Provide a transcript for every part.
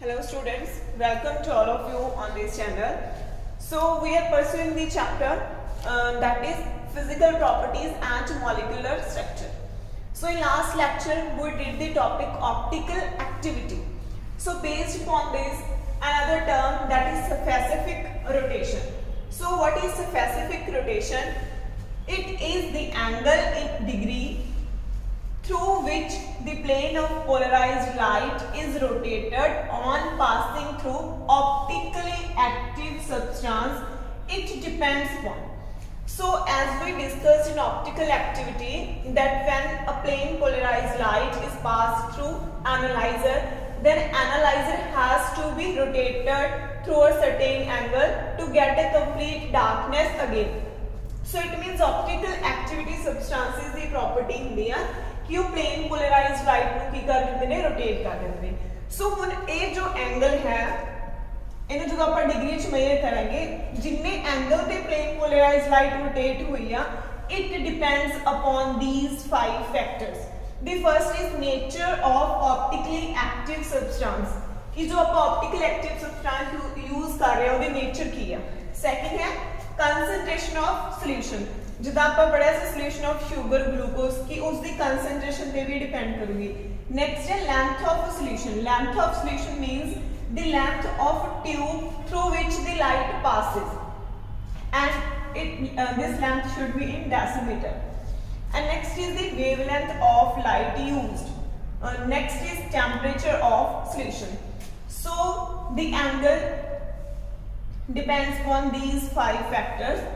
Hello students, welcome to all of you on this channel. So we are pursuing the chapter that is physical properties and molecular structure. So in last lecture we did the topic optical activity. So based upon this, another term that is specific rotation. So what is specific rotation? It is the angle in degree through which the plane of polarized light is rotated on passing through optically active substance. It depends upon. So as we discussed in optical activity, that when a plane polarized light is passed through analyzer, then analyzer has to be rotated through a certain angle to get a complete darkness again. So it means optical activity substances the property ਹੁੰਦੀ ਆ कि वो plane polarised light ਨੂੰ ਕੀ ਕਰ ਦਿੰਦੇ ਨੇ rotate कर ਦਿੰਦੇ ਨੇ। सो ਹੁਣ ਇਹ ਜੋ ਐਂਗਲ ਹੈ ਇਹਨੂੰ ਜਦੋਂ ਆਪਾਂ ਡਿਗਰੀ ਚ ਮੇਜ਼ਰ ਕਰਾਂਗੇ ਜਿੰਨੇ ਐਂਗਲ ਤੇ ਪਲੇਨ ਪੋਲਰਾइज्ड ਲਾਈਟ ਰੋਟੇਟ ਹੋਈ ਆ it depends upon these five factors. The first is nature of optically active substance कि जो ਆਪਾਂ optical active substance यूज कर रहे हैं ਉਹਦੀ नेचर ਕੀ ਆ। सेकंड है concentration of solution जिदा आप पढ़ा सी सोल्यूशन ऑफ शुगर ग्लूकोज की उसकी कंसंट्रेशन पे भी डिपेंड करूगी। नेक्स्ट है length of solution. Length of solution means the length of tube through which the light passes and it this length should be in decimetre. And next is the wavelength of light used. Next is temperature of solution. So the angle depends on these 5 factors.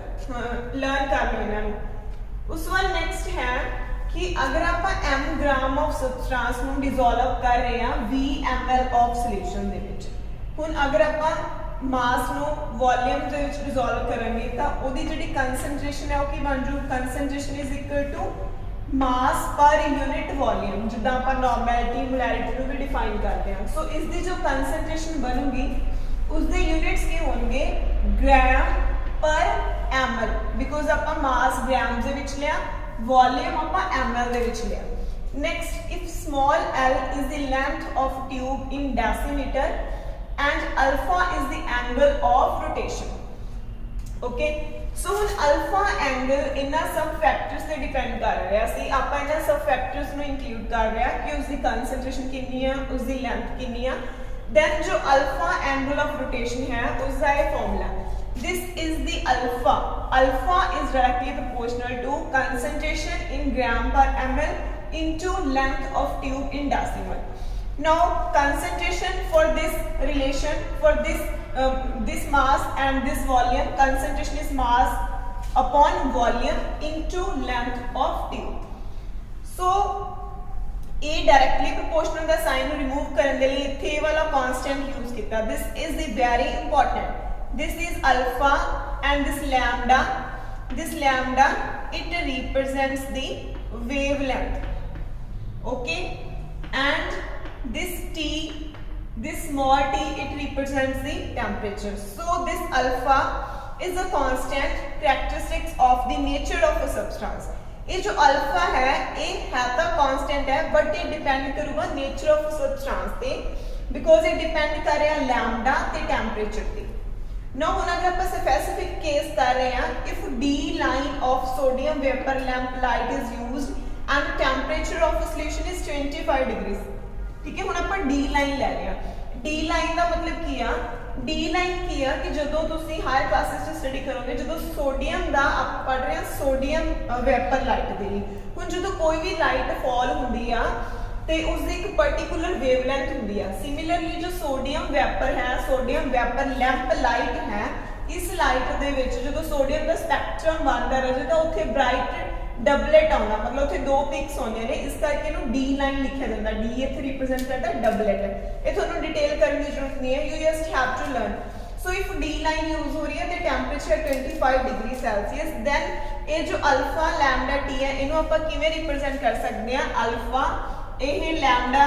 Learn कर लो इन्हों। उस वाल next है कि अगर आप m gram of substance ਨੂੰ dissolve कर रहे हैं 20 ml ऑफ सॉल्यूशन ਦੇ ਵਿੱਚ। ਹੁਣ अगर आप मास ਨੂੰ वॉल्यूम ਦੇ ਵਿੱਚ डिसॉल्व ਕਰਾਂਗੇ ਤਾਂ ਉਹਦੀ ਜਿਹੜੀ ਕਨਸੈਂਟ੍ਰੇਸ਼ਨ ਹੈ ਉਹ ਕੀ ਬਣ ਜੂ। ਕਨਸੈਂਟ੍ਰੇਸ਼ਨ ਇਜ਼ ਇਕੁਅਲ ਟੂ ਮਾਸ ਪਰ ਯੂਨਿਟ ਵॉल्यूम ਜਿੱਦਾਂ ਆਪਾਂ ਨਾਰਮੈਲਿਟੀ ਮੋਲੈਰਿਟੀ ਨੂੰ ਵੀ ਡਿਫਾਈਨ ਕਰਦੇ ਹਾਂ। ਸੋ ਇਸ ਦੀ ਜੋ ਕਨਸੈਂਟ੍ਰੇਸ਼ਨ ਬਣੂਗੀ ਉਸ ਦੇ ਯੂਨਿਟਸ ਕੀ ਹੋਣਗੇ ਗ੍ਰਾਮ पर ml बिकॉज आप मास ग्राम ਦੇ ਵਿੱਚ ਲਿਆ वॉल्यूम आप ml ਦੇ ਵਿੱਚ ਲਿਆ। Next if small l is the length of tube in decimeter and alpha is the angle of rotation. okay so ਹੁਣ alpha angle ਇਹਨਾਂ ਸਭ ਫੈਕਟਰਸ ਤੇ ਡਿਪੈਂਡ ਕਰ ਰਿਹਾ ਸੀ। ਆਪਾਂ ਇਹਨਾਂ ਸਭ ਫੈਕਟਰਸ ਨੂੰ ਇਨਕਲੂਡ ਕਰ ਰਿਹਾ ਕਿ ਉਸ ਦੀ ਕਨਸੈਂਟ੍ਰੇਸ਼ਨ ਕਿੰਨੀ ਹੈ ਉਸ ਦੀ ਲੈਂਥ ਕਿੰਨੀ ਹੈ। then जो alpha angle of rotation है उसका ये formula this is the alpha. Alpha is directly proportional to concentration in gram per ml into length of tube in decimal. Now concentration for this relation for this mass and this volume, concentration is mass upon volume into length of tube. So A directly proportional ਦਾ sign remove ਕਰਨ ਦੇ ਲਈ ਇੱਥੇ ਵਾਲਾ constant use ਕੀਤਾ। This is the very important. This is alpha and this lambda it represents the wavelength. okay and this t, this small t, it represents the temperature. So this alpha is a constant characteristics of the nature of a substance. ये जो alpha है ये तो constant है but ये depend करूगा nature of substance पे because ये depend कर रहा है लैम्डा ते टेंपरेचर पे। नाउ हुन अगर आप स्पेसिफिक केस कर रहे हैं if the line of sodium vapour lamp light is used and temperature of solution is 25 degrees. ठीक है हुन आप डी लाइन ले रहे हैं। डी लाइन का मतलब की आ डी लाइन की है कि जो तुसी हायर क्लासेस में स्टडी करोगे जो सोडियम का आप पढ़ रहे हैं सोडियम वेपर लाइट दे रही हुन जो कोई भी लाइट फॉल होंदी आ ते उसदी एक पर्टिकुलर वेवलेंथ होंदी आ। सिमिलरली जो सोडियम वेपर है सोडियम वेपर लैंप लाइट है इस लाइट दे विच जो सोडियम का स्पेक्ट्रम बनदा रहे तो उत्थे ब्राइट डबलेट आउंदा मतलब उत्थे दो पिक्स होंदे ने इस करके इहनू डी लाइन लिखिया जांदा। डी इत्थे रिप्रेजेंट करदा डबलेट। ये तुहानू डिटेल करने की जरूरत नहीं है you just have to learn. So if the line use हो रही है तो टेंपरेचर 25 डिग्री सेल्सियस देन ये जो अल्फा लैम्डा टी है इहनू आपां किवें रिप्रेजेंट कर सकते हैं। अल्फा ये लैम्डा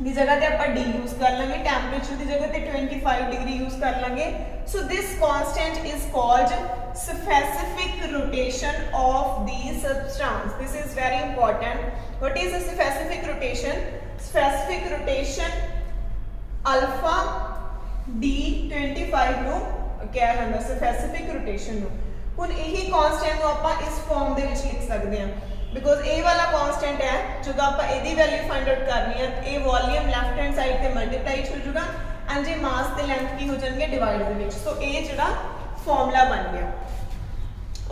ਦੀ जगह ਤੇ ਆਪਾਂ d यूज कर ਲਾਂਗੇ टेंपरेचर ਦੀ जगह ਤੇ 25 डिग्री यूज कर ਲਾਂਗੇ। So this constant is called specific rotation of the substance. This is very important. What is a specific rotation? Specific rotation alpha D25 ਨੂੰ ਕਿਹਾ ਜਾਂਦਾ ਸਪੈਸੀਫਿਕ ਰੋਟੇਸ਼ਨ ਨੂੰ। ਹੁਣ ਇਹੀ ਕਾਂਸਟੈਂਟ ਨੂੰ ਆਪਾਂ ਇਸ ਫਾਰਮ ਦੇ ਵਿੱਚ ਲਿਖ ਸਕਦੇ ਹਾਂ ਬਿਕੋਜ਼ ਇਹ ਵਾਲਾ ਕਾਂਸਟੈਂਟ ਹੈ ਜਦੋਂ ਆਪਾਂ ਇਹਦੀ ਵੈਲਿਊ ਫਾਈਂਡ ਆਊਟ ਕਰਨੀ ਹੈ ਇਹ ਵੋਲਿਊਮ ਲੈਫਟ ਹੈਂਡ ਸਾਈਡ ਤੇ ਮਲਟੀਪਲਾਈ ਹੋ ਜਾਊਗਾ ਐਂਡ ਜੇ ਮਾਸ ਤੇ ਲੈਂਥ ਕੀ ਹੋ ਜਾਣਗੇ ਡਿਵਾਈਡ ਦੇ ਵਿੱਚ। ਸੋ ਇਹ ਜਿਹੜਾ ਫਾਰਮੂਲਾ ਬਣ ਗਿਆ।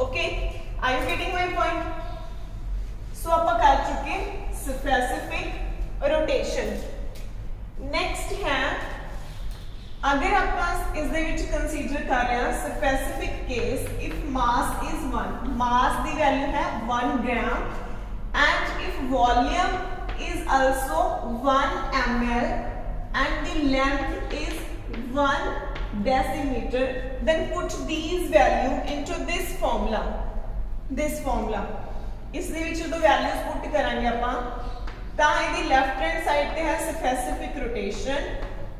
Okay, are you getting my point? So ਆਪਾਂ ਕਰ ਚੁੱਕੇ स्पेसिफिक रोटेशन। नेक्स्ट है अगर आप इस दे विच कंसीडर कर रहे हैं specific case if mass is 1, mass the value है 1 gram and if volume is also 1 ml and the length is 1 decimeter, then put these value into this formula, इस दे विच जो वैल्यूज पुट करांगे आपां तां इहदी लेफ्ट हैंड साइड ते है specific rotation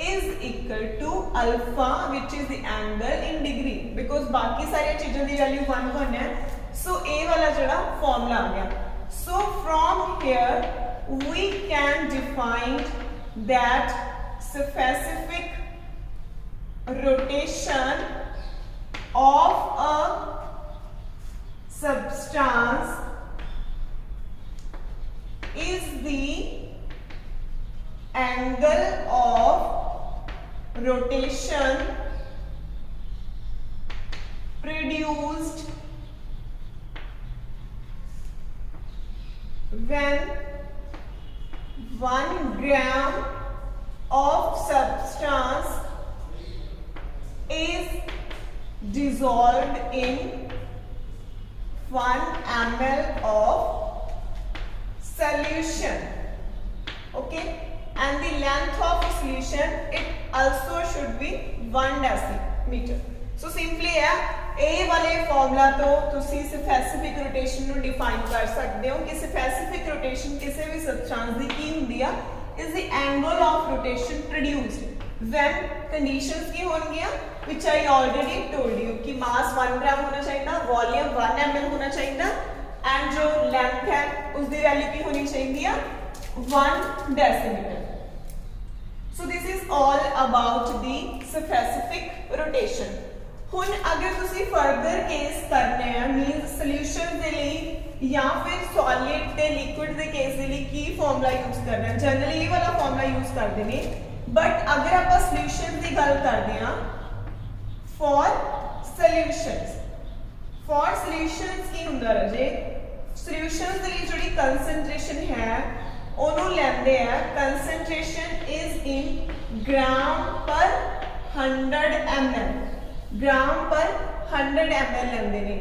is equal to alpha which is the angle in degree because बाकी सारी चीज़ों की वैल्यू 1 है। सो ए वाला जड़ा फॉर्मूला आ गया। So from here we can define that specific rotation of a substance is the angle of rotation produced when 1 gram of substance is dissolved in 1 ml of solution. Okay, and the length of solution it also should be 1 decimeter. So simply है ए वाले formula तो तुसी specific rotation नु define कर सकते हो कि specific rotation किसी भी सब्सटेंस दी की हुंदी है is the angle of rotation produced when conditions की होंगी which I already told you कि mass 1 ग्राम होना चाहिए, वॉल्यूम 1 ml होना चाहिए एंड जो लेंथ है उसकी वैल्यू की होनी चाहिए 1 decimeter. So this is all about the specific rotation. हुन अगर तुसी फर्दर केस करने हैं मींस सॉल्यूशन दे लिए या फिर सॉलिड ते लिक्विड दे केस दे लिए की फार्मूला यूज करना है जनरली ये वाला फार्मूला यूज करते ने बट अगर आप सॉल्यूशन की गल करते हैं फॉर सॉल्यूशंस की हुंदा रजे सॉल्यूशंस दे लिए जोड़ी कंसंट्रेशन है ओनू लेंदे हैं कंसंट्रेशन इज इन ग्राम पर 100 ml ग्राम पर 100 ml लेंदे ने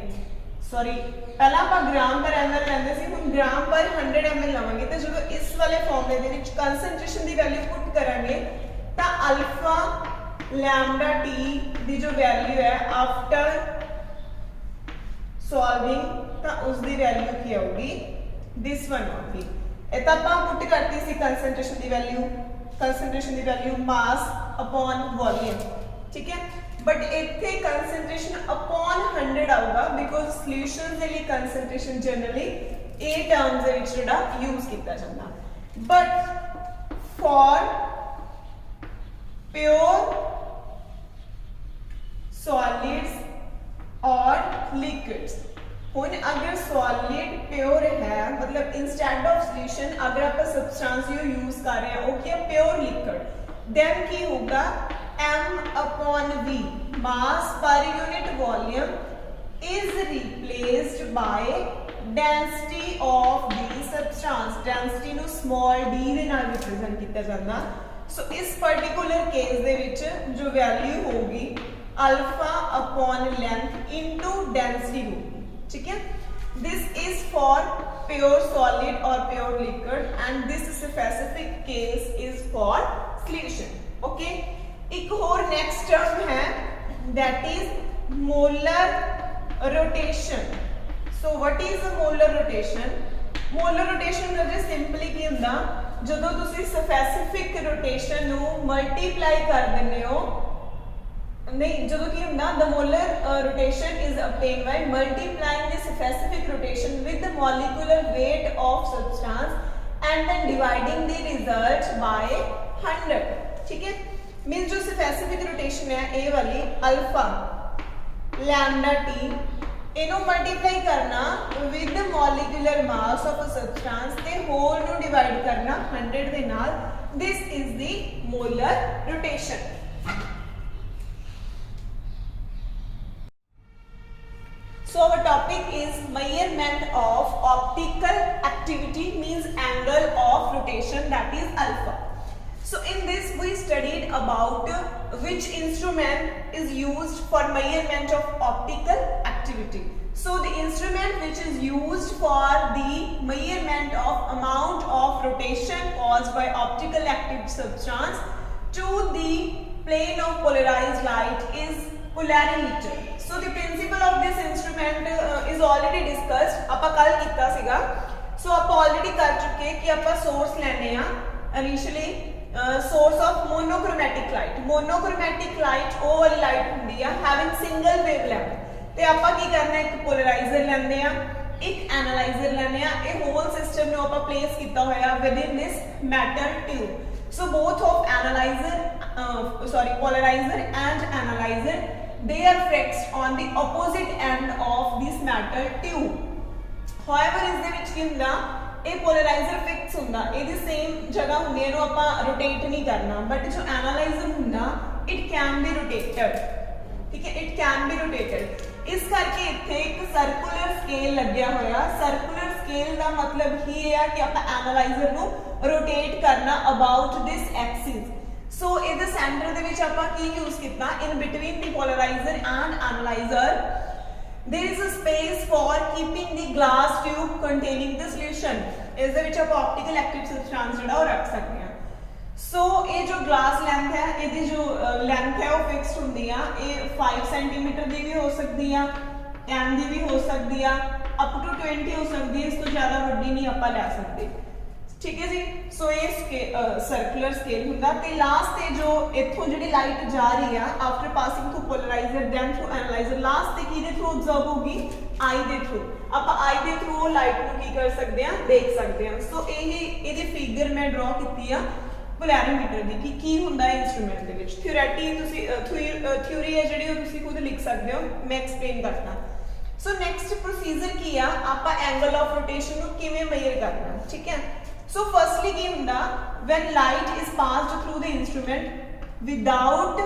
सॉरी पहला आप ग्राम पर ml लेंदे सी हुन ग्राम पर 100 ml लवांगे तो जो इस वाले फॉर्मूले दे विच कंसंट्रेशन दी वैल्यू पुट करांगे ता अल्फा लैम्डा टी दी जो वैल्यू है आफ्टर सॉल्विंग ता उस दी वैल्यू की आउगी दिस वन होगी। इतना आप पुट करती सी कंसंट्रेशन दी वैल्यू मास अपॉन वॉल्यूम ठीक है बट इतने कंसंट्रेशन अपॉन 100 आऊगा बिकॉज सॉल्यूशंस दे लिए कंसंट्रेशन जनरली ए टर्म्स दे विच जोड़ा यूज किया जाता बट फॉर प्योर सॉलिड्स और लिक्विड्स हुन अगर सॉलिड प्योर है मतलब इंस्टेड ऑफ सॉल्यूशन अगर आप सब्सटेंस यूज कर रहे हैं ओके प्योर लिक्विड देन की होगा m upon v mass per unit volume is replaced by density of the substance density नु small d दे नाल रिप्रेजेंट किया जाता। सो इस पर्टिकुलर केस दे विच जो वैल्यू होगी alpha upon length into density होगी ठीक है। This is for pure solid और pure liquid and this specific case is for solution okay. एक और नेक्स्ट टर्म है that is molar rotation. So what is a molar rotation? Molar rotation रजे simply की हुंदा जदों तुसी स्पेसिफिक रोटेशन नु मल्टीप्लाई कर दिंदे हो नहीं जदों की हुंदा the molar rotation is obtained by multiplying the specific rotation with the molecular weight of substance and then dividing the result by 100 ठीक है। मीन जो स्पेसिफिक रोटेशन है ए वाली अल्फा लैम्डा टी इनू मल्टीप्लाई करना with molecular mass of a substance ते whole नु divide करना 100 दे नाल this is the molar rotation. So our topic is measurement of optical activity means angle of rotation, that is alpha. So in this we studied about which instrument is used for measurement of optical activity. So the instrument which is used for the measurement of amount of rotation caused by optical active substance to the plane of polarized light is polarimeter. So the principle of this instrument is already discussed. ਆਪਾਂ ਕੱਲ ਕੀਤਾ ਸੀਗਾ। So ਆਪਾਂ already कर चुके कि ਆਪਾਂ source लेने आ initially source of monochromatic light. Monochromatic light ਉਹ ਵਾਲੀ light ਹੁੰਦੀ ਆ having single wavelength ਤੇ ਆਪਾਂ ਕੀ ਕਰਨਾ ਇੱਕ polarizer ਲੈਂਦੇ ਆ ਇੱਕ analyzer ਲੈਂਦੇ ਆ ਇਹ whole system ਨੂੰ ਆਪਾਂ place ਕੀਤਾ ਹੋਇਆ within this metal tube. So both of polarizer and analyzer they are fixed on the opposite end of this metal tube. However is ਦੇ ਵਿੱਚ ਕੀ ਹੁੰਦਾ ਇਹ polarizer fix ਹੁੰਦਾ ਇਹਦੀ same ਜਗ੍ਹਾ ਹੁੰਦੀ ਹੈ ਇਹਨੂੰ ਆਪਾਂ rotate ਨਹੀਂ ਕਰਨਾ but ਜੋ analyzer ਹੁੰਦਾ it can be rotated ਠੀਕ ਹੈ it can be rotated ਇਸ ਕਰਕੇ ਇੱਥੇ ਇੱਕ ਸਰਕੂਲਰ ਸਕੇਲ ਲੱਗਿਆ ਹੋਇਆ ਸਰਕੂਲਰ ਸਕੇਲ ਦਾ ਮਤਲਬ ਹੀ ਇਹ ਹੈ ਕਿ ਆਪਾਂ ਐਨਾਲਾਈਜ਼ਰ ਨੂੰ ਰੋਟੇਟ ਕਰਨਾ ਅਬਾਊਟ ਦਿਸ ਐਕਸਿਸ। ਸੋ ਇਹਦੇ ਸੈਂਟਰ ਦੇ ਵਿੱਚ ਆਪਾਂ ਕੀ ਯੂਜ਼ ਕੀਤਾ in between the ਪੋਲਰਾਈਜ਼ਰ and ਐਨਾਲਾਈਜ਼ਰ there is a space for keeping the glass tube containing the solution ਇਸ ਦੇ ਵਿੱਚ ਆਪਾਂ ਆਪਟੀਕਲ ਐਕਟਿਵ ਸਬਸਟੈਂਸ ਜਿਹੜਾ ਉਹ ਰੱਖ ਸਕਦੇ ਹਾਂ। ਸੋ ਇਹ ਜੋ ਗਲਾਸ ਲੈਂਥ ਹੈ ਇਹਦੀ ਜੋ ਲੈਂਥ ਹੈ ਉਹ ਫਿਕਸਡ ਹੁੰਦੀ ਆ ਇਹ 5 ਸੈਂਟੀਮੀਟਰ ਦੀ ਵੀ ਹੋ ਸਕਦੀ ਆ 10 ਦੀ ਵੀ ਹੋ ਸਕਦੀ ਆ ਅਪ ਟੂ 20 ਹੋ ਸਕਦੀ ਹੈ ਇਸ ਤੋਂ ਜ਼ਿਆਦਾ ਵੱਡੀ ਨਹੀਂ ਆਪਾਂ ਲੈ ਸਕਦੇ ਠੀਕ ਹੈ ਜੀ। ਸੋ ਇਹ ਸਰਕੂਲਰ ਸਕੇਲ ਹੁੰਦਾ ਤੇ ਲਾਸਟ ਤੇ ਜੋ ਇੱਥੋਂ ਜਿਹੜੀ ਲਾਈਟ ਜਾ ਰਹੀ ਆ after passing through polariser then through analyser last ਤੇ ਕਿਹਦੇ ਥਰੂ ਅਬਜ਼ਰਵ ਹੋਗੀ ਆਈ ਦੇ ਥਰੂ ਆਪਾਂ ਆਈ ਦੇ ਥਰੂ ਲਾਈਟ ਨੂੰ ਕੀ ਕਰ ਸਕਦੇ ਆ ਦੇਖ ਸਕਦੇ ਆ। ਸੋ ਇਹਦੀ ਫਿਗਰ ਮੈਂ ਡਰਾ ਕੀਤੀ ਆ polarimeter ਦੀ ਕੀ ਹੁੰਦਾ ਹੈ ਇਨਸਟਰੂਮੈਂਟ ਦੇ ਵਿੱਚ ਥਿਊਰੀ ਹੈ ਜਿਹੜੀ ਉਹ ਤੁਸੀਂ ਖੁਦ ਲਿਖ ਸਕਦੇ ਹੋ ਮੈਂ ਐਕਸਪਲੇਨ ਕਰਦਾ। ਸੋ ਨੈਕਸਟ ਪ੍ਰੋਸੀਜਰ ਕੀ ਆ ਆਪਾਂ ਐਂਗਲ ਆਫ ਰੋਟੇਸ਼ਨ ਨੂੰ ਕਿਵੇਂ ਮੇਜ਼ਰ ਕਰਨਾ ਠੀਕ ਹੈ। ਸੋ ਫਰਸਟਲੀ ਕੀ ਹੁੰਦਾ when light is passed through the instrument without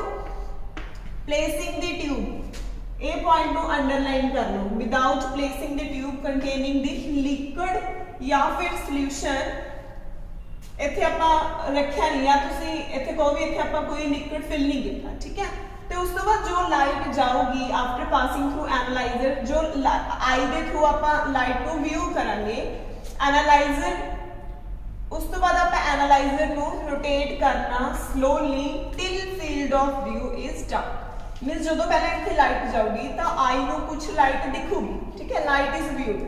placing the tube ਇਹ ਪੁਆਇੰਟ ਨੂੰ ਅੰਡਰਲਾਈਨ ਕਰ ਲਓ without placing the tube containing the liquid ਜਾਂ ਫਿਰ solution ਇੱਥੇ ਆਪਾਂ ਰੱਖਿਆ ਨਹੀਂ ਆ ਤੁਸੀਂ ਇੱਥੇ ਕਹੋ ਵੀ ਇੱਥੇ ਆਪਾਂ ਕੋਈ ਲਿਕੁਇਡ ਫਿਲ ਨਹੀਂ ਕੀਤਾ ਠੀਕ ਹੈ। ਤੇ ਉਸ ਤੋਂ ਬਾਅਦ ਜੋ ਲਾਈਟ ਜਾਊਗੀ ਆਫਟਰ ਪਾਸਿੰਗ ਥਰੂ ਐਨਾਲਾਈਜ਼ਰ ਜੋ ਆਈ ਦੇ ਥਰੂ ਆਪਾਂ ਲਾਈਟ ਨੂੰ ਵਿਊ ਕਰਾਂਗੇ ਐਨਾਲਾਈਜ਼ਰ ਉਸ ਤੋਂ ਬਾਅਦ ਆਪਾਂ ਐਨਾਲਾਈਜ਼ਰ ਨੂੰ ਰੋਟੇਟ ਕਰਨਾ slowly till field of view is done means ਜਦੋਂ ਪਹਿਲਾਂ ਇੱਥੇ ਲਾਈਟ ਜਾਊਗੀ ਤਾਂ ਆਈ ਨੂੰ ਕੁਝ ਲਾਈਟ ਦਿਖੂਗੀ ਠੀਕ ਹੈ ਲਾਈਟ ਇਜ਼ ਵਿਊਡ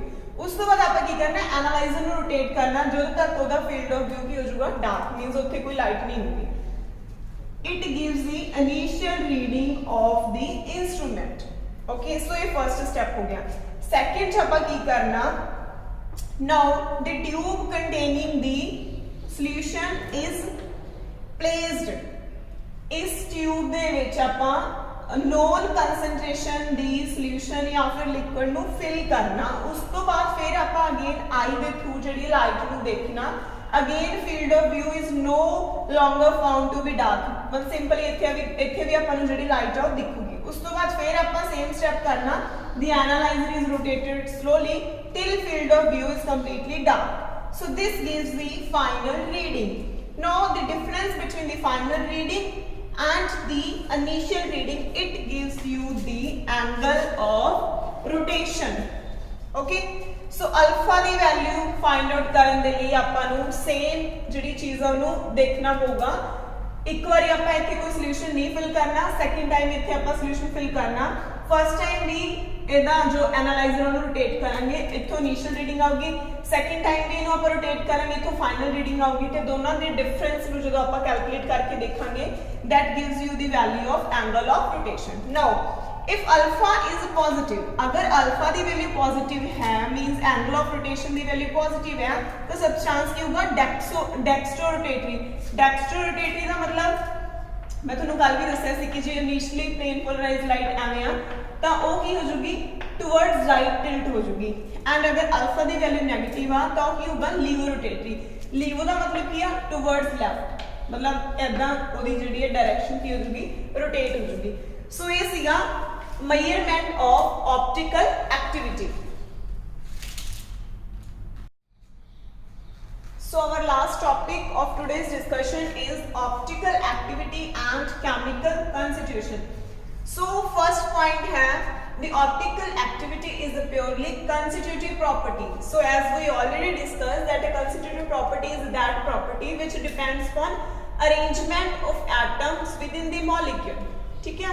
ਉਸ ਤੋਂ ਬਾਅਦ ਆਪਾਂ ਕੀ ਕਰਨਾ ਐਨਾਲਾਈਜ਼ਰ ਨੂੰ ਰੋਟੇਟ ਕਰਨਾ ਜਦੋਂ ਤੱਕ ਉਹਦਾ ਫੀਲਡ ਆਫ ਵਿਊ ਕੀ ਹੋ ਜਾਊਗਾ ਡਾਰਕ ਮੀਨਸ ਉੱਥੇ ਕੋਈ ਲਾਈਟ ਨਹੀਂ ਹੋਊਗੀ। It gives the initial reading of the instrument okay. So ਇਹ ਫਰਸਟ ਸਟੈਪ ਹੋ ਗਿਆ। ਸੈਕਿੰਡ ਚ ਆਪਾਂ ਕੀ ਕਰਨਾ ਨਾਓ the tube containing the solution is placed ਇਸ ਟਿਊਬ ਦੇ ਵਿੱਚ ਆਪਾਂ नोन कंसंट्रेशन दी सॉल्यूशन या फिर लिक्विड नु फिल करना उस तो बाद फिर आपा अगेन आई दे थ्रू जेडी लाइट नु देखना again field of view is no longer found to be dark बस सिंपली इथे भी आपा नु जेडी लाइट आ दिखूगी उस तो बाद फिर आपा सेम स्टेप करना the analyser is rotated slowly till field of view is completely dark so this gives the final reading now the difference between the final reading and the initial reading it gives you the angle of rotation okay so alpha the value find out ਕਰਨ ਦੇ ਲਈ ਆਪਾਂ ਨੂੰ same ਜਿਹੜੀ ਚੀਜ਼ਾਂ ਨੂੰ ਦੇਖਣਾ ਪਊਗਾ ਇੱਕ ਵਾਰੀ ਆਪਾਂ ਇੱਥੇ ਕੋਈ ਸੋਲੂਸ਼ਨ ਨਹੀਂ ਫਿਲ ਕਰਨਾ ਸੈਕੰਡ ਟਾਈਮ ਇੱਥੇ ਆਪਾਂ ਸੋਲੂਸ਼ਨ ਫਿਲ ਕਰਨਾ ਫਸਟ ਟਾਈਮ ਵੀ ਇਹਦਾ ਜੋ ਐਨਾਲਾਈਜ਼ਰ ਨੂੰ ਰੋਟੇਟ ਕਰਾਂਗੇ ਇੱਥੋਂ ਇਨੀਸ਼ੀਅਲ ਰੀਡਿੰਗ ਆਊਗੀ ਸੈਕੰਡ ਟਾਈਮ ਵੀ ਇਹਨੂੰ ਆਪਾਂ ਰੋਟੇਟ ਕਰਾਂਗੇ ਇੱਥੋਂ ਫਾਈਨਲ ਰੀਡਿੰਗ ਆਊਗੀ ਤੇ ਦੋਨਾਂ ਦੇ ਡਿਫਰੈਂਸ ਨੂੰ ਜਦੋਂ ਆਪਾਂ ਕੈਲਕੂਲੇਟ ਕਰਕੇ ਦੇਖਾਂਗੇ that gives you the value of angle of rotation. Now if alpha is positive agar alpha the value positive ਹੈ means angle of rotation the value positive ਹੈ ਤਾਂ substance ਕੀ ਹੋਗਾ dextrorotatory ਦਾ ਮਤਲਬ मैं तुहानू कल भी दस्सिया सी कि जे इनिशियली प्लेन पोलराइज लाइट एवें आ तो वह की हो जूगी टूवर्ड्स राइट टिल्ट हो जूगी एंड अगर अल्फा की वैल्यू नैगेटिव आ तो की होगा लीवो रोटेटरी लीवो का मतलब की आ टूवर्ड्स लैफ्ट मतलब इदा वो जी डायरैक्शन की हो जूगी रोटेट हो जूगी सो ये सीगा measurement of optical activity So our last topic of today's discussion is optical activity and chemical constitution. So first point है the optical activity is a purely constitutive property. So as we already discussed that a constitutive property is that property which depends upon arrangement of atoms within the molecule. ठीक है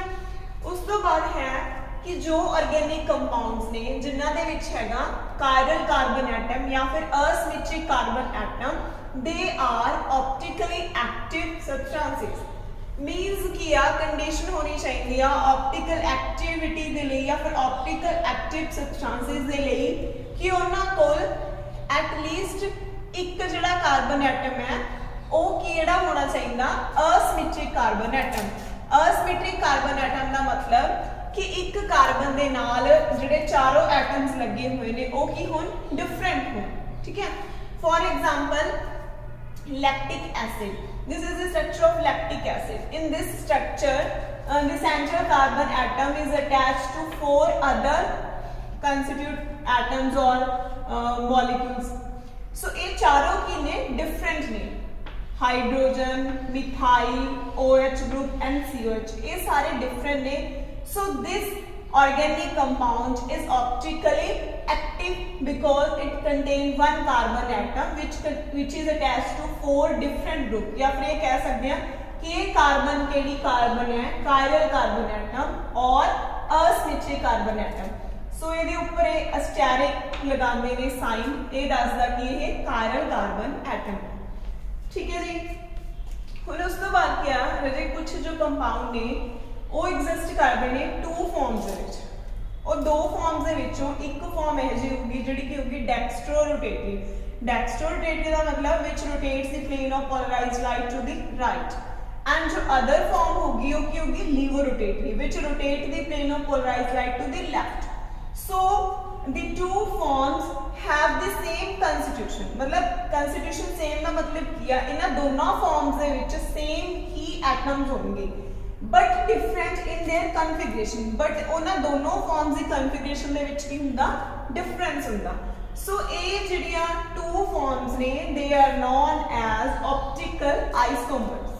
उस तो बाद है कि जो organic compounds ने जिन्हां दे विच हैगा कायरल कार्बन एटम या फिर asymmetric carbon atom they are optically active substances means कि आ कंडीशन होनी चाहिए ऑप्टिकल एक्टिविटी दे लिए या फिर ऑप्टिकल एक्टिव सब्सटेंसेस दे लिए कि उन्हां कोल एटलीस्ट एक जिहड़ा कार्बन एटम है वो किहड़ा होना चाहिए asymmetric carbon atom asymmetric carbon atom का मतलब कि एक कार्बन दे नाल जिहड़े चारों एटम्स लगे हुए ने वो की होन डिफरेंट हो ठीक है for example lactic acid this is the structure of lactic acid in this structure the central carbon atom is attached to 4 other constitute atoms और मॉलिक्यूल्स सो ये चारों की ने डिफरेंट ने hydrogen methyl OH group and COH ये सारे different ने so this organic compound is optically active because it contains one carbon atom which is attached to 4 different group या फिर ये कह सकते हैं कि ये कार्बन केड़ी कार्बन है कायरल कार्बन एटम और असिमेट्रिक कार्बन एटम सो ये ऊपर एस्टेरिक लगाने ने साइन ये दसदा कि ये कायरल कार्बन एटम ठीक है जी हुण उस तो बाद क्या रजे कुछ जो कंपाउंड ने वो एग्जिस्ट करते हैं 2 फॉर्म्स दे विच और 2 फॉर्म्स दे विचों एक फॉर्म यह जी होगी जिहड़ी कि होगी डेक्स्ट्रोरोटेटिव का मतलब which rotates the plane of polarised light to the right and जो अदर फॉर्म होगी वो की होगी laevorotatory which rotate the plane of polarised light to the left so the 2 forms have the same constitution मतलब constitution same का मतलब किया इन्हां दोनों फॉर्म्स दे विच सेम ही एटम्स होंगे but different in their configuration but उन्हां दोनों फॉर्म्स की कन्फिगरेशन दे विच की हुंदा डिफरेंस हुंदा सो ये जिहड़ियां 2 फॉर्म्स ने they are known as optical isomers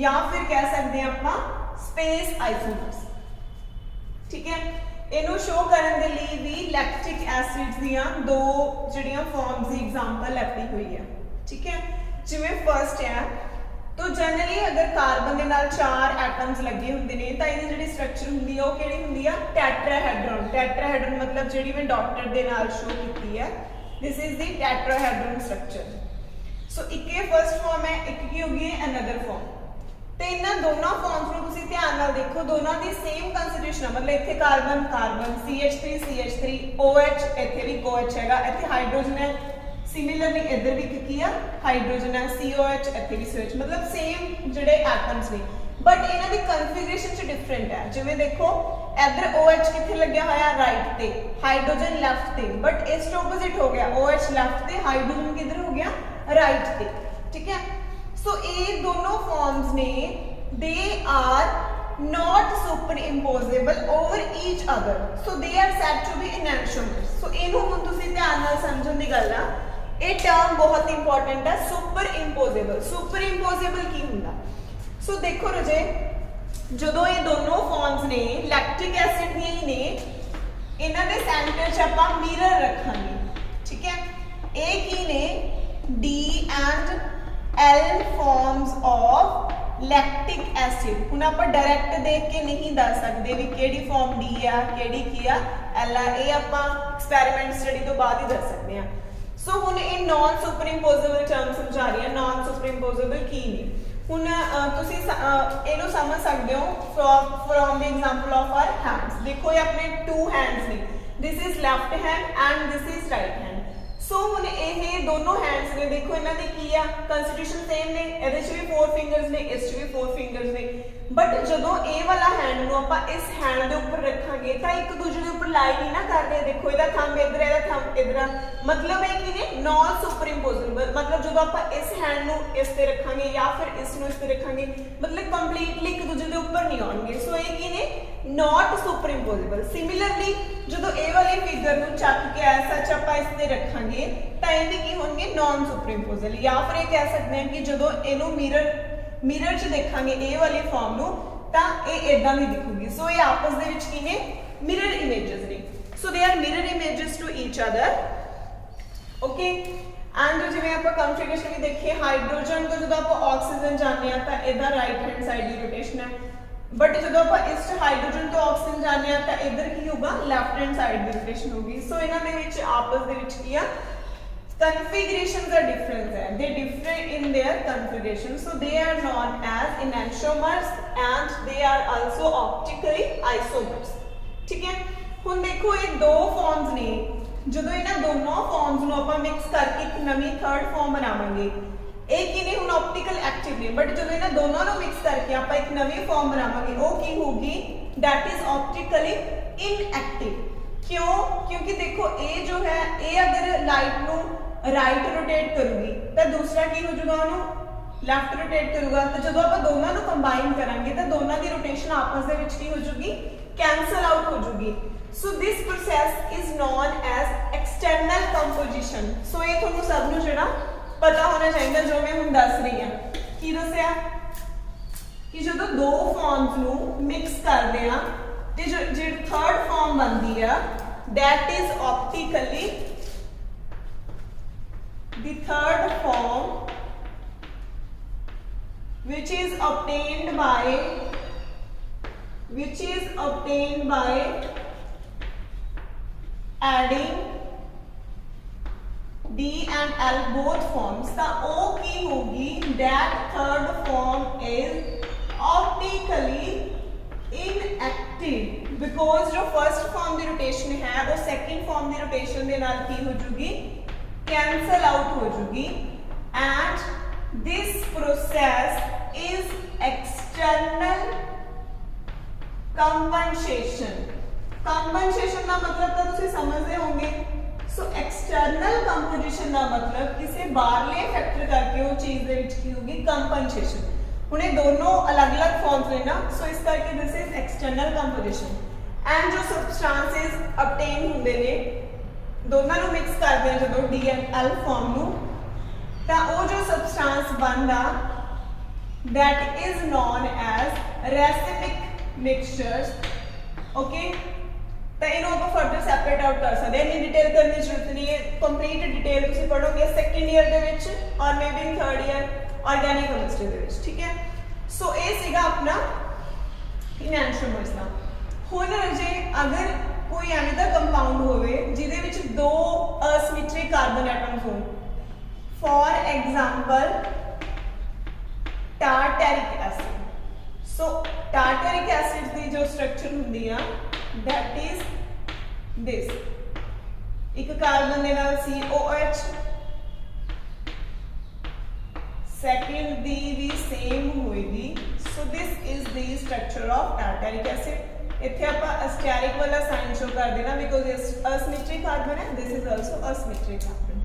या फिर कह सकते हैं आपां स्पेस आइसोमर्स ठीक है इनू शो करने के लिए भी लैक्टिक एसिड्स दियां 2 जिहड़ियां फॉर्म्स की एग्जांपल लैती हुई है ठीक है जिवें फर्स्ट है तो जनरली अगर कार्बन के नाल 4 एटम्स लगे होंगे ने तो ये जिहड़ी स्ट्रक्चर हुंदी है वो किहड़ी हुंदी है टेट्राहेड्रॉन मतलब जिहड़ी मैं डॉटर दे नाल शो कीती है this is the tetrahedron structure so एक ये फर्स्ट फॉर्म है एक की होगी है अनदर फॉर्म तो इन्हां दोनों फॉर्म्स नूं तुसीं ध्यान नाल देखो दोनों दी सेम कंस्टिट्यूशन है मतलब इत्थे कार्बन कार्बन CH3 OH इत्थे भी OH हैगा इत्थे हाइड्रोजन है सिमिलरली इधर भी की है हाइड्रोजन है COH इत्थे भी COH मतलब सेम जिहड़े एटम्स ने बट इन्हां दी कन्फिगरेशन च डिफरेंट है जिवें देखो इधर OH कित्थे लग्या होया राइट ते हाइड्रोजन लेफ्ट ते बट इस ऑपोजिट हो गया OH लेफ्ट ते हाइड्रोजन किधर हो गया राइट ते ठीक है सो ये दोनों फॉर्म्स ने they are not superimposable over each other so they are said to be enantiomers so इनू हुण तुसीं ध्यान नाल समझण दी गल आ ये टर्म बहुत इंपॉर्टेंट है सुपरइंपोजेबल की हुंदा सो देखो रजे जदों ये दोनों फॉर्म्स ने लैक्टिक एसिड दी ही ने इन्हां दे सेंटर च आपां मिरर रखांगे ठीक है ए की ने D and L forms of lactic acid हुण आपां डायरेक्ट देख के नहीं दस सकते भी केड़ी फॉर्म D आ केड़ी की आ L आ ये आपां एक्सपेरिमेंट स्टडी तो बाद ही दस सकते हैं सो हुण ये नॉन सुपरइंपोजेबल टर्म समझा रही है नॉन सुपरइंपोजेबल की ने हुण तुसीं इहनूं समझ सकते हो from the example of our hands देखो ये अपने 2 हैंड्स ने this is left hand and this is right hand so हुण ये दोनों हैंड्स ने देखो इन्हां दी की आ कंस्टिट्यूशन सेम ने इहदे च भी 4 फिंगर्स ने इस च भी 4 फिंगर्स ने बट जदों ए वाला हैंड नूं आपां इस हैंड दे उपर रखांगे तां एक दूजे दे उपर लाई नहीं ना कर रहे। देखो इहदा थंब इधर इहदा थंब इधर, मतलब है कि ने नॉन सुपर इंपोजेबल। मतलब जदों आपां इस हैंड नूं इस ते रखांगे या फिर इस नूं इस ते रखांगे, मतलब कंप्लीटली एक दूजे दे उपर नहीं आउणगे। सो ये कि ने नॉट सुपर इंपोजेबल। सिमिलरली जदों ए वाले फिगर नूं चक के ऐसा चप्पा इस ते रखांगे तां ये भी की होणगे नॉन सुपर इंपोजेबल। या फिर ये कह सकते हैं कि जदों इहनूं मिरर च देखांगे ए वाली फॉर्म नूं तां ये इदां दी दिखूगी। सो ये आपस दे विच की ने मिरर इमेजेस ने। So they are mirror images to each other. Okay and जिवें आपां कॉन्फिगरेशन भी देखिए, हाइड्रोजन को जदों आपां ऑक्सीजन जाने तां इहदा राइट हैंड साइड दी रोटेशन है, बट जदों आपां इस हाइड्रोजन तो ऑक्सीजन जाने तां इधर की होगा लेफ्ट हैंड साइड दी रोटेशन होगी। सो इन्हां दे विच आपस दे विच की आ configurations are different है, they differ in their configuration, so they are known as enantiomers and they are also optically isomers। ठीक है, हुण देखो ये दो फॉर्म्स ने, जदों इन्हां दोनों फॉर्म्स नूं आपां मिक्स करके एक नवीं थर्ड फॉर्म बनावांगे। एक ही ने हुण ऑप्टिकल एक्टिव ने, बट जदों इन्हां दोनों नूं मिक्स करके आपां एक नवीं फॉर्म बनावांगे, वो की होगी दैट इज ऑप्टिकली इनएक्टिव। क्यों? क्योंकि देखो ये जो है ये अगर लाइट नूं राइट रोटेट करूगी तो दूसरा की हो जाएगा उन्होंने लेफ्ट रोटेट करूगा। तो जब आप दोनों को कंबाइन करांगे तो दोनों की रोटेशन आपस दे विच की हो जाएगी, कैंसल आउट हो जाएगी। So this process is known as external composition. सो ये तुहानू सब नू जेड़ा पता होना चाहिए, जो मैं हुण दस रही हां की दस्सिया कि जदों दो फॉर्म्स नू मिक्स करदे आ ते जो थर्ड फॉर्म बनदी आ that is optically the third form which is obtained by adding D and L both forms। the O की होगी that third form is optically inactive because जो first form की rotation है वो second form की rotation के नाल की हो जाएगी, कैंसल आउट हो जाएगी। And this process is external compensation. Compensation का मतलब तो तुम समझते होंगे। सो एक्सटर्नल कंपोजिशन का मतलब किसी बाहरले फैक्टर करके वो चीज दे विच की होगी कंपनसेशन। हुण ये दोनों अलग अलग फॉर्म्स ने ना, सो इस करके this is external composition. And जो सबस्टांसेस ऑब्टेन होंदे ने दोनों को मिक्स करते हैं जो डी एंड एल फॉर्म नू, तो वो जो सबस्टांस बनता that is known as racemic mixtures. Okay, तो इन्हों को फर्दर सैपरेट आउट कर सकते हैं, इन्नी डिटेल करने की जरूरत नहीं है। कंप्लीट डिटेल तुम पढ़ोगे सेकेंड ईयर के और may be in third year organic chemistry के। ठीक है, सो ये सीगा अपना इनएंशियोमर्स का। हुण जे अगर कोई एवें दा कंपाउंड होवे जिहदे विच दो असिमेट्रिक कार्बन एटम्स होण, for example tartaric acid. So tartaric acid की जो स्ट्रक्चर हुंदी आ दैट इज दिस, एक कार्बन दे नाल COH, सेकंड दी भी सेम होएगी। सो this is the structure of tartaric acid. इत्थे आपां एस्टेरिक वाला साइन शो कर देना बिकॉज इस असिमेट्रिक कार्बन है, this is also asymmetric carbon.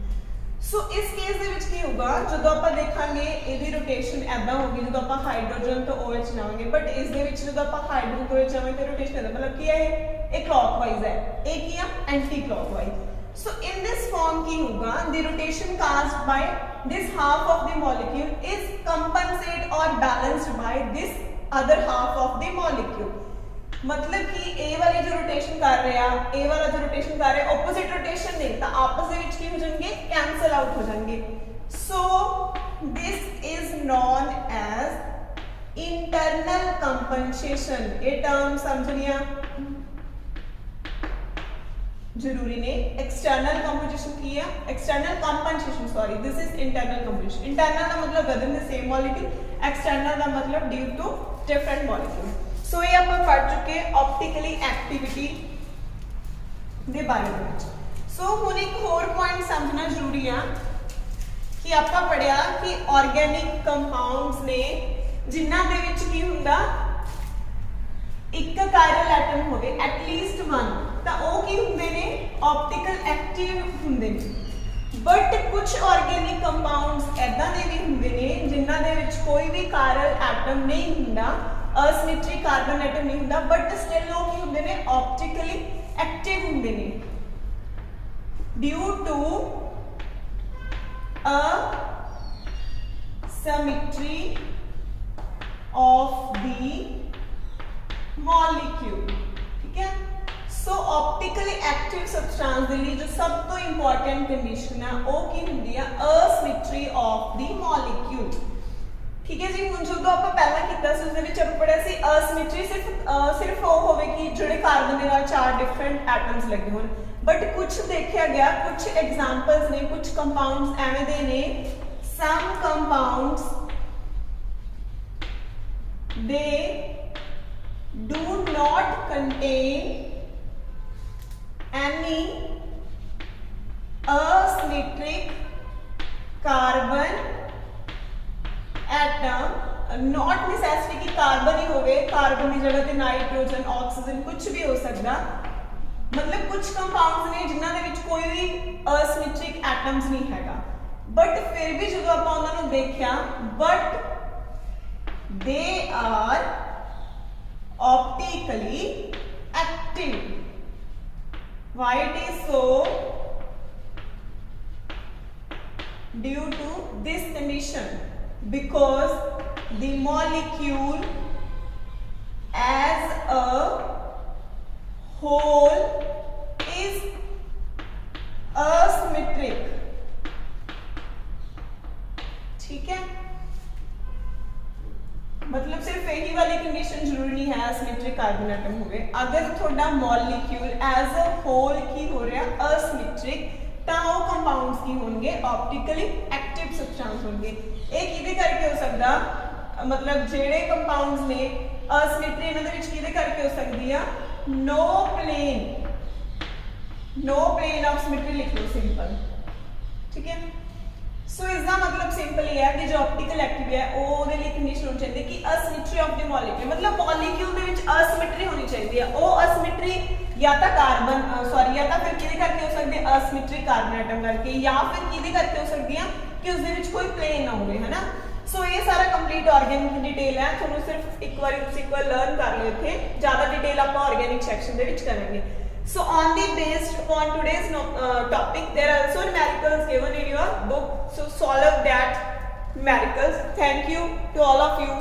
So इस केस दे विच की होगा जदों आपां देखांगे इहदी रोटेशन ऐदां होगी जदों आपां हाइड्रोजन तो OH लावांगे, बट इस दे विच जदों आपां हाइड्रोजन तो OH लावांगे तो रोटेशन ऐदा मतलब की है ये क्लॉकवाइज है, ये की है anti clockwise. So in this form की होगा the rotation caused by this half of the molecule is compensate और balanced by this other half of the molecule. मतलब कि ए वाली जो रोटेशन कर रहे हैं, ए वाला जो रोटेशन कर रहे हैं ऑपोजिट रोटेशन ने, तो आपस में विच की हो जाएंगे, कैंसल आउट हो जाएंगे। So this is known as internal compensation. ये टर्म समझनिया जरूरी ने। एक्सटर्नल कंपोजिशन की है, external compensation sorry, this is internal composition. Internal का मतलब within the same molecule, external का मतलब due to different molecule. So ये आप पढ़ चुके ऑप्टिकली एक्टिविटी दे बारे में। सो हुण एक होर पॉइंट समझना जरूरी है कि आपका पढ़िया कि ऑर्गेनिक कंपाउंड्स ने जिन्हां दे विच की हुंदा ਐਟਮ ਹੋਵੇ ਐਟਲੀਸਟ 1 ਤਾਂ ਉਹ ਕੀ ਹੁੰਦੇ ਨੇ ਆਪਟੀਕਲ ਐਕਟਿਵ ਹੁੰਦੇ ਨੇ। ਬਟ ਕੁਝ ਆਰਗੈਨਿਕ ਕੰਪਾਊਂਡਸ ਐਦਾਂ ਦੇ ਵੀ ਹੁੰਦੇ ਨੇ ਜਿਨ੍ਹਾਂ ਦੇ ਵਿੱਚ ਕੋਈ ਵੀ ਕਾਰਲ ਐਟਮ ਨਹੀਂ ਹੁੰਦਾ, ਅਸਿਮੈਟ੍ਰਿਕ ਕਾਰਬਨ ਐਟਮ ਨਹੀਂ ਹੁੰਦਾ, ਬਟ ਸਟਿਲ ਉਹ ਕੀ ਹੁੰਦੇ ਨੇ ਆਪਟੀਕਲੀ ਐਕਟਿਵ ਹੁੰਦੇ ਨੇ due to asymmetry of the molecule। ठीक है, सो ऑप्टिकली एक्टिव सब्सटेंस के लिए जो सब तो इंपॉर्टेंट कंडीशन है वो की होंदी है asymmetry of the molecule। ठीक है जी, हुण जो आप पहला कीता सी उसदे विच ਆਪਾਂ पढ़िया सी asymmetry सिर्फ वो होवे कि जिहड़े कार्बन दे नाल 4 डिफरेंट एटम्स लगे होण, बट कुछ देखा गया कुछ एग्जांपल्स ने कुछ कंपाउंड्स एवें दे ने some compounds they do not contain any asymmetric carbon atom, not necessary कि कार्बन ही होवे, कार्बन की जगह ते नाइट्रोजन ऑक्सीजन कुछ भी हो सकता, मतलब कुछ कंपाउंड्स ने जिन्हां दे विच कोई भी asymmetric एटम्स नहीं हैगा, बट फिर भी जो आप उन्होंने देखा but they are optically active. Why it is so? Due to this condition, because the molecule as a whole is asymmetric। ठीक है, मतलब सिर्फ यही वाली कंडीशन जरूरी नहीं है asymmetric कार्बन एटम होवे, अगर थोड़ा मॉलिक्यूल एज अ होल की हो रहा asymmetric ਤਾਂ ਉਹ ਕੰਪਾਊਂਡਸ ਕੀ ਹੋਣਗੇ ऑप्टिकली एक्टिव सब्सटेंस होंगे। ਇਹ ਕਿਹਦੇ ਕਰਕੇ ਹੋ ਸਕਦਾ, मतलब ਜਿਹੜੇ ਕੰਪਾਊਂਡਸ ਨੇ asymmetry ਇਹਨਾਂ ਦੇ ਵਿੱਚ ਕਿਹਦੇ ਕਰਕੇ ਹੋ ਸਕਦੀ ਆ, नो प्लेन ऑफ सिमेट्री लिख लो सिंपल। ठीक है, सो इसका मतलब सिंपल ही है कि जो ऑप्टिकल एक्टिव है ਉਹਦੇ ਲਈ ਕੰਡੀਸ਼ਨ ਹੋਣੀ ਚਾਹੀਦੀ ਕਿ asymmetry of the molecule, मतलब मॉलिक्यूल ਦੇ ਵਿੱਚ asymmetry ਹੋਣੀ ਚਾਹੀਦੀ ਹੈ। ਉਹ asymmetry या तो कार्बन सॉरी या तो फिर किहदे करके हो सकती है asymmetric कार्बन एटम करके, या फिर किहदे करके हो सकती है कि उसदे विच कोई प्लेन ना होवे, है ना। सो ये सारा कंप्लीट ऑर्गेनिक डिटेल है, तुहानू सिर्फ एक बार तुसीं एक बार लर्न कर लो, इत्थे ज़्यादा डिटेल आपां ऑर्गेनिक सैक्शन दे विच करांगे। So on the based upon today's topic, there are also numericals given in your book, so solve that numericals। Thank you to all of you।